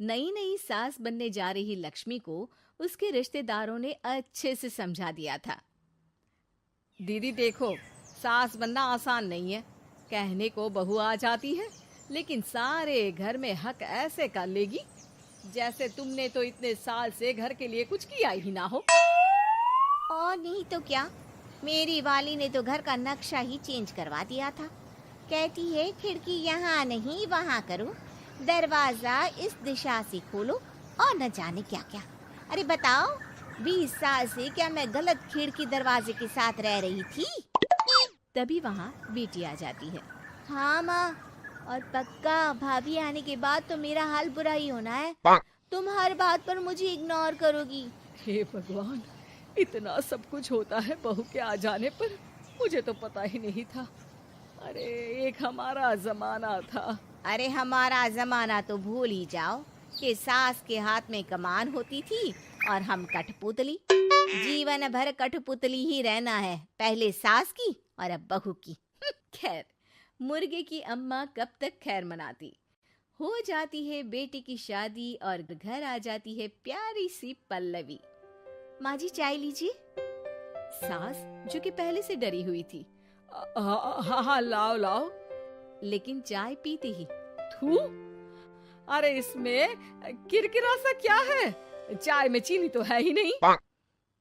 नई नई सास बनने जा रही लक्ष्मी को उसके रिश्तेदारों ने अच्छे से समझा दिया था। दीदी देखो, सास बनना आसान नहीं है। कहने को बहू आ जाती है, लेकिन सारे घर में हक ऐसे कर लेगी जैसे तुमने तो इतने साल से घर के लिए कुछ किया ही ना हो। और नहीं तो क्या, मेरी वाली ने तो घर का नक्शा ही चेंज करवा दिया था। कहती है खिड़की यहाँ नहीं वहाँ करो, दरवाजा इस दिशा से खोलो और न जाने क्या क्या। अरे बताओ, 20 साल से क्या मैं गलत खिड़की दरवाजे के साथ रह रही थी? तभी वहाँ बेटी आ जाती है। हाँ माँ, और पक्का भाभी आने के बाद तो मेरा हाल बुरा ही होना है। तुम हर बात पर मुझे इग्नोर करोगी। हे भगवान, इतना सब कुछ होता है बहू के आ जाने पर, मुझे तो पता ही नहीं था। अरे एक हमारा जमाना था। अरे हमारा जमाना तो भूल ही जाओ कि सास के हाथ में कमान होती थी और हम कठपुतली। जीवन भर कठपुतली ही रहना है, पहले सास की और अब बहू की। खैर, मुर्गे की अम्मा कब तक खैर मनाती। हो जाती है बेटी की शादी और घर आ जाती है प्यारी सी पल्लवी। माँ जी चाय लीजिए। सास जो कि पहले से डरी हुई थी, हाँ हाँ लाओ लाओ, लेकिन चाय पीते ही थू, अरे इसमें किरकिरा सा क्या है? चाय में चीनी तो है ही नहीं।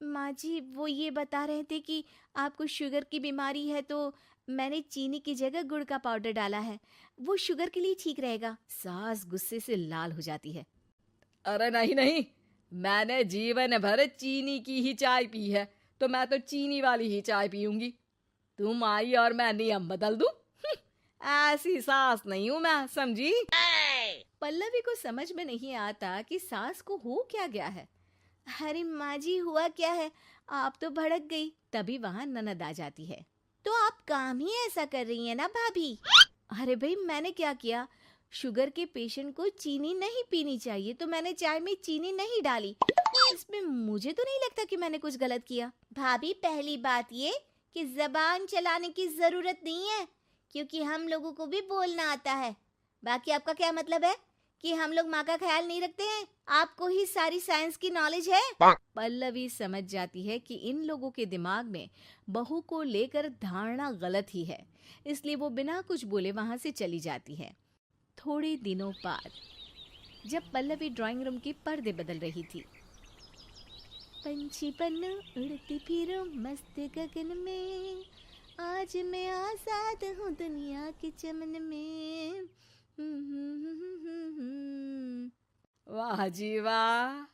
माँ जी वो ये बता रहे थे कि आपको शुगर की बीमारी है, तो मैंने चीनी की जगह गुड़ का पाउडर डाला है, वो शुगर के लिए ठीक रहेगा। सास गुस्से से लाल हो जाती है। अरे नहीं नहीं, मैंने जीवन भर चीनी की ही चाय पी है, तो मैं तो चीनी वाली ही चाय पीऊंगी। तुम आई और मैं नियम बदल दूं? ऐसी सास नहीं हूं मैं, समझी? पल्लवी को समझ में नहीं आता कि सास को हो क्या गया है। अरे माँ जी हुआ क्या है, आप तो भड़क गई। तभी वहाँ ननद आ जाती है। तो आप काम ही ऐसा कर रही है ना भाभी? अरे भाई मैंने क्या किया? शुगर के पेशेंट को चीनी नहीं पीनी चाहिए, तो मैंने चाय में चीनी नहीं डाली। इसमें मुझे तो नहीं लगता कि मैंने कुछ गलत किया। भाभी पहली बात ये कि जबान चलाने की जरूरत नहीं है, क्योंकि हम लोगों को भी बोलना आता है। बाकी आपका क्या मतलब है कि हम लोग माँ का ख्याल नहीं रखते हैं? आपको ही सारी साइंस की नॉलेज है। पल्लवी समझ जाती है कि इन लोगों के दिमाग में बहू को लेकर धारणा गलत ही है, इसलिए वो बिना कुछ बोले वहां से चली जाती है। थोड़े दिनों बाद जब पल्लवी ड्राइंग रूम के पर्दे बदल रही थी, पंछी पन्नू उड़ती फिरूं मस्त गगन में, आज मैं आजाद हूँ दुनिया के चमन में। वाह जी वाह,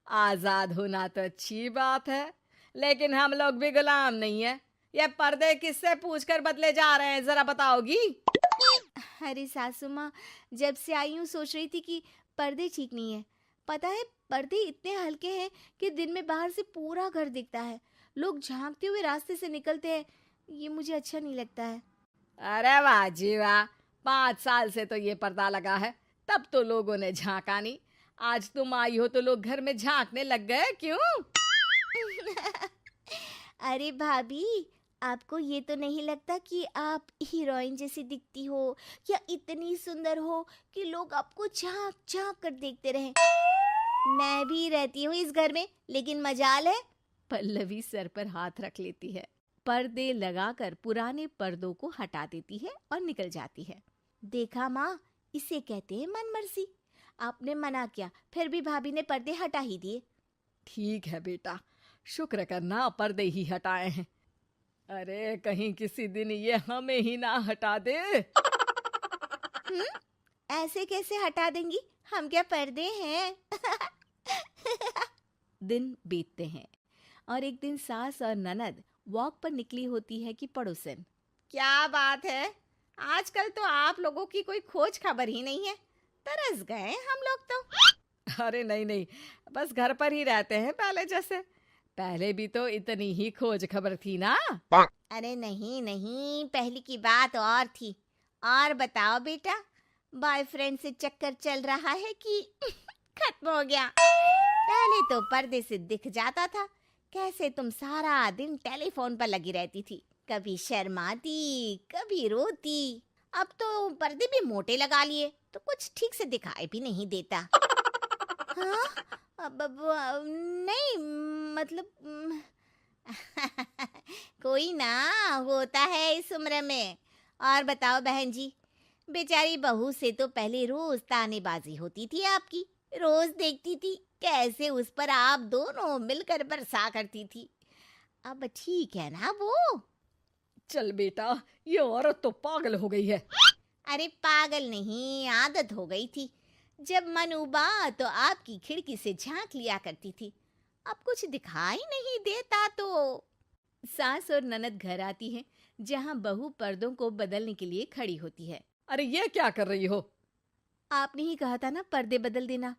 आजाद होना तो अच्छी बात है, लेकिन हम लोग भी गुलाम नहीं है। ये पर्दे किससे पूछकर बदले जा रहे हैं, जरा बताओगी? अरे सासू माँ, जब से आई हूँ सोच रही थी कि पर्दे ठीक नहीं है। पता है पर्दे इतने हल्के हैं कि दिन में बाहर से पूरा घर दिखता है, लोग झांकते हुए रास्ते से निकलते हैं, ये मुझे अच्छा नहीं लगता है। अरे वाह जी वाह, 5 साल से तो ये पर्दा लगा है, तब तो लोगों ने झांका नहीं। आज तुम आई हो तो लोग घर में झांकने लग गए, क्यों? अरे भाभी, आपको ये तो नहीं लगता कि आप हीरोइन जैसी दिखती हो या इतनी सुंदर हो कि लोग आपको झांक झांक कर देखते रहें? मैं भी रहती हूँ इस घर में, लेकिन मजाल है। पल्लवी सर पर हाथ रख लेती है, पर्दे लगाकर पुराने पर्दों को हटा देती है और निकल जाती है। देखा माँ, इसे कहते हैं मनमर्जी। आपने मना किया, फिर भी भाभी ने पर्दे हटा ही दिए। ठीक है बेटा, शुक्र करना पर्दे ही हटाए हैं। अरे कहीं किसी दिन ये हमें ही ना हटा दे। ऐसे कैसे हटा देंगी, हम क्या पर्दे हैं? दिन बीतते हैं और एक दिन सास और ननद वॉक पर निकली होती है कि पड़ोसन, क्या बात है, आजकल तो आप लोगों की कोई खोज खबर ही नहीं है। तरस गए हम लोग तो। अरे नहीं नहीं, बस घर पर ही रहते हैं पहले जैसे। पहले भी तो इतनी ही खोज खबर थी ना। अरे नहीं नहीं, पहले की बात और थी। और बताओ बेटा, बॉयफ्रेंड से चक्कर चल रहा है कि खत्म हो गया? पहले तो पर्दे से दिख जाता था कैसे तुम सारा दिन टेलीफोन पर लगी रहती थी, कभी शर्माती कभी रोती। अब तो पर्दे भी मोटे लगा लिए तो कुछ ठीक से दिखाई भी नहीं देता। हाँ? नहीं, मतलब कोई ना, होता है इस उम्र में। और बताओ बहन जी, बेचारी बहू से तो पहले रोज तानेबाजी होती थी आपकी, रोज देखती थी कैसे उस पर आप दोनों मिलकर बरसा करती थी। अब ठीक है ना वो? चल बेटा, ये औरत तो पागल हो गई है। अरे पागल नहीं, आदत हो गई थी। जब मन उबा तो आपकी खिड़की से झांक लिया करती थी, अब कुछ दिखाई नहीं देता तो। सास और ननद घर आती हैं, जहां बहू पर्दों को बदलने के लिए खड़ी होती है। अरे ये क्या कर रही हो? आपने ही कहा था ना पर्दे बदल देना।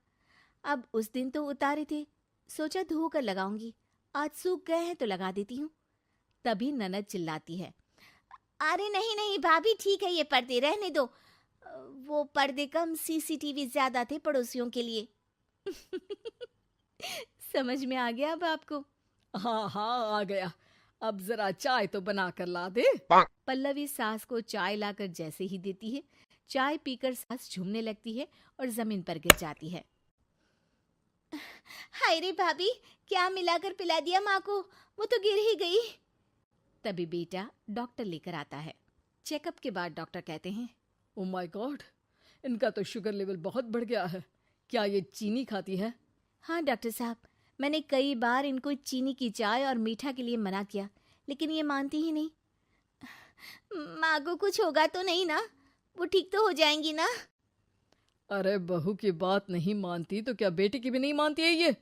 अब उस दिन तो उतारे थे, सोचा धो कर लगाऊंगी, आज सूख गए हैं तो लगा देती हूँ। तभी ननद चिल्लाती है, अरे नहीं नहीं भाभी, ठीक है ये पर्दे रहने दो। वो पर्दे कम, सीसीटीवी ज्यादा थे पड़ोसियों के लिए। समझ में आ गया अब आपको? हाँ हाँ, आ गया। अब जरा चाय तो बना कर ला दे। पल्लवी सास को चाय लाकर जैसे ही देती है, चाय पीकर सास झूमने लगती है और जमीन पर गिर जाती है। हाय रे भाभी, क्या मिलाकर पिला दिया माँ को, वो तो गिर ही गई। तभी बेटा डॉक्टर लेकर आता है। चेकअप के बाद डॉक्टर कहते हैं, ओ माय गॉड, इनका तो शुगर लेवल बहुत बढ़ गया है। क्या ये चीनी खाती है? हाँ डॉक्टर साहब, मैंने कई बार इनको चीनी की चाय और मीठा के लिए मना किया, लेकिन ये मानती ही नहीं। माँ को कुछ होगा तो नहीं ना? वो ठीक तो हो जाएंगी ना? अरे बहू की बात नहीं मानती तो क्या बेटी की भी नहीं मानती है ये?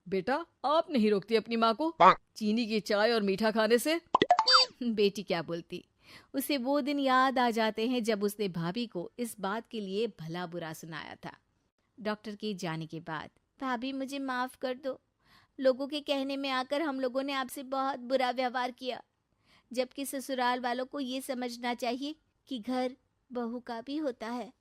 बेटा, आप नहीं रोकती अपनी माँ को चीनी की चाय और मीठा खाने से? बेटी क्या बोलती, उसे वो दिन याद आ जाते हैं जब उसने भाभी को इस बात के लिए भला बुरा सुनाया था। डॉक्टर के जाने के बाद, भाभी मुझे माफ कर दो, लोगों के कहने में आकर हम लोगों ने आपसे बहुत बुरा व्यवहार किया, जबकि ससुराल वालों को ये समझना चाहिए कि घर बहू का भी होता है।